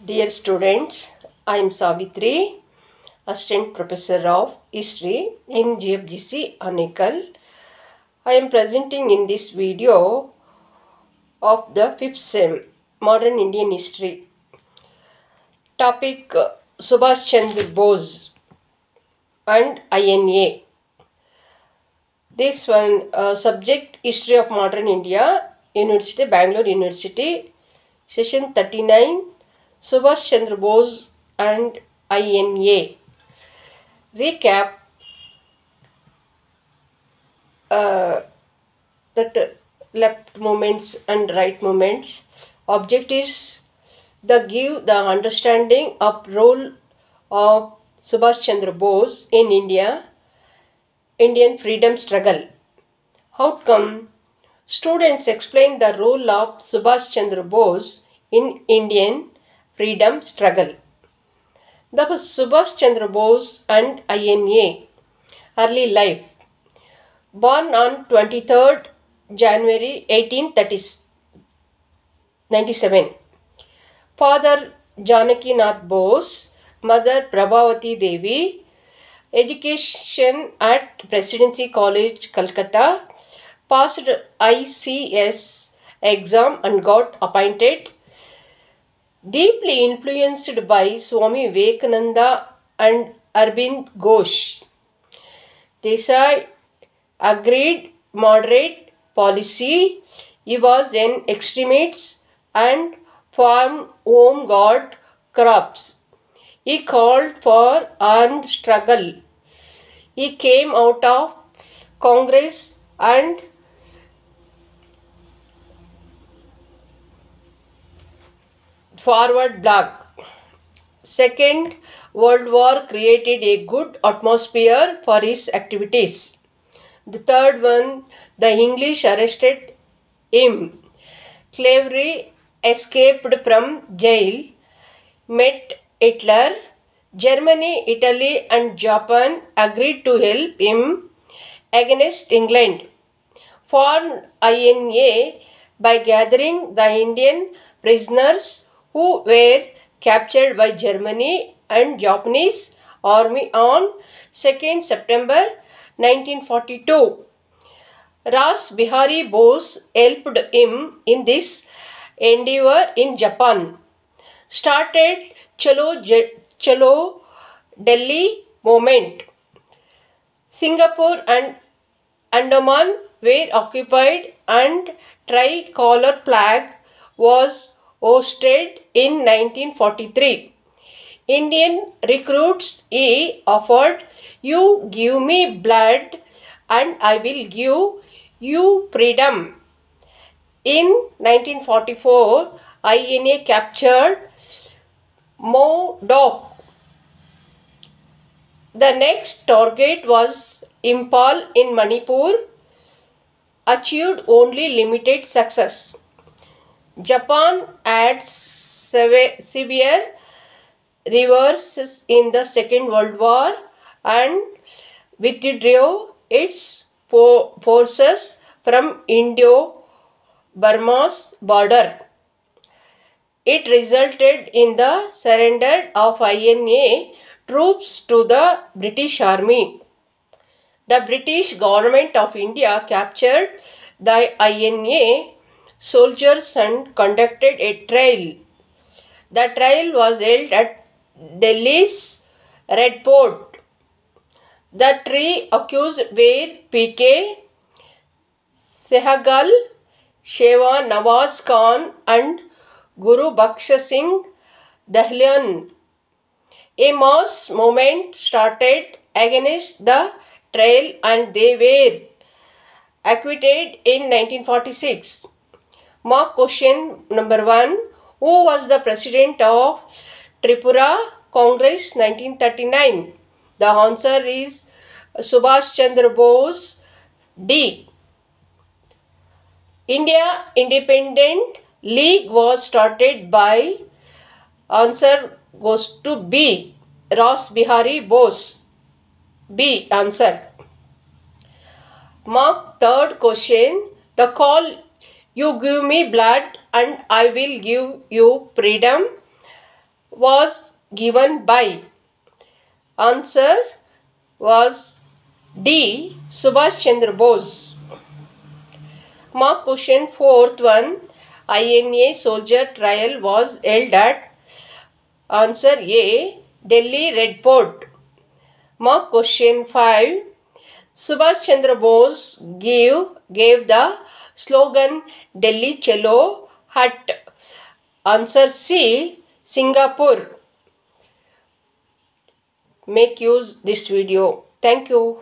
Dear students, I am Savitri, Assistant Professor of History in GFGC Anekal. I am presenting in this video of the 5th SEM, Modern Indian History. Topic Subhash Chandra Bose and INA. This one subject History of Modern India, University, Bangalore University, Session 39, Subhash Chandra Bose and INA. Recap that left movements and right movements. Object is the give the understanding of role of Subhash Chandra Bose in Indian freedom struggle. Outcome: students explain the role of Subhash Chandra Bose in Indian freedom struggle. The Subhash Chandra Bose and INA. Early life. Born on 23rd January 1897. Father Janakinath Bose, mother Prabhavati Devi. Education at Presidency College, Calcutta. Passed ICS exam and got appointed. Deeply influenced by Swami Vivekananda and Arvind Ghosh. Desai agreed moderate policy. He was an extremist and farmed home guard crops. He called for armed struggle. He came out of Congress and forward bloc. Second World War created a good atmosphere for his activities. The third one, the English arrested him. Cleverly escaped from jail, met Hitler. Germany, Italy and Japan agreed to help him against England. Formed INA by gathering the Indian prisoners who were captured by Germany and Japanese army on 2nd September 1942. Ras Bihari Bose helped him in this endeavor in Japan. Started Chalo Delhi movement. Singapore and Andaman were occupied and tricolor flag was hoisted in 1943. Indian recruits he offered, "You give me blood and I will give you freedom." In 1944, INA captured Modoc. The next target was Impal in Manipur, achieved only limited success. Japan had severe reverses in the Second World War and withdrew its forces from Indo-Burma's border. It resulted in the surrender of INA troops to the British Army. The British government of India captured the INA soldiers and conducted a trial. The trial was held at Delhi's Red Fort. The three accused were P.K. Sehgal, Sheva Nawaz Khan and Guru Baksha Singh Dahlian. A mass movement started against the trial and they were acquitted in 1946. Mark question number 1. Who was the president of Tripura Congress 1939? The answer is Subhash Chandra Bose. D. India Independent League was started by, answer goes to B. Ras Bihari Bose. B answer. Mark third question. The call, "You give me blood and I will give you freedom," was given by? Answer was D. Subhash Chandra Bose. Mark question fourth one. INA soldier trial was held at? Answer A. Delhi Red Fort. Mark question 5. Subhash Chandra Bose gave the slogan Delhi Chalo Hut. Answer C. Singapore. Make use this video. Thank you.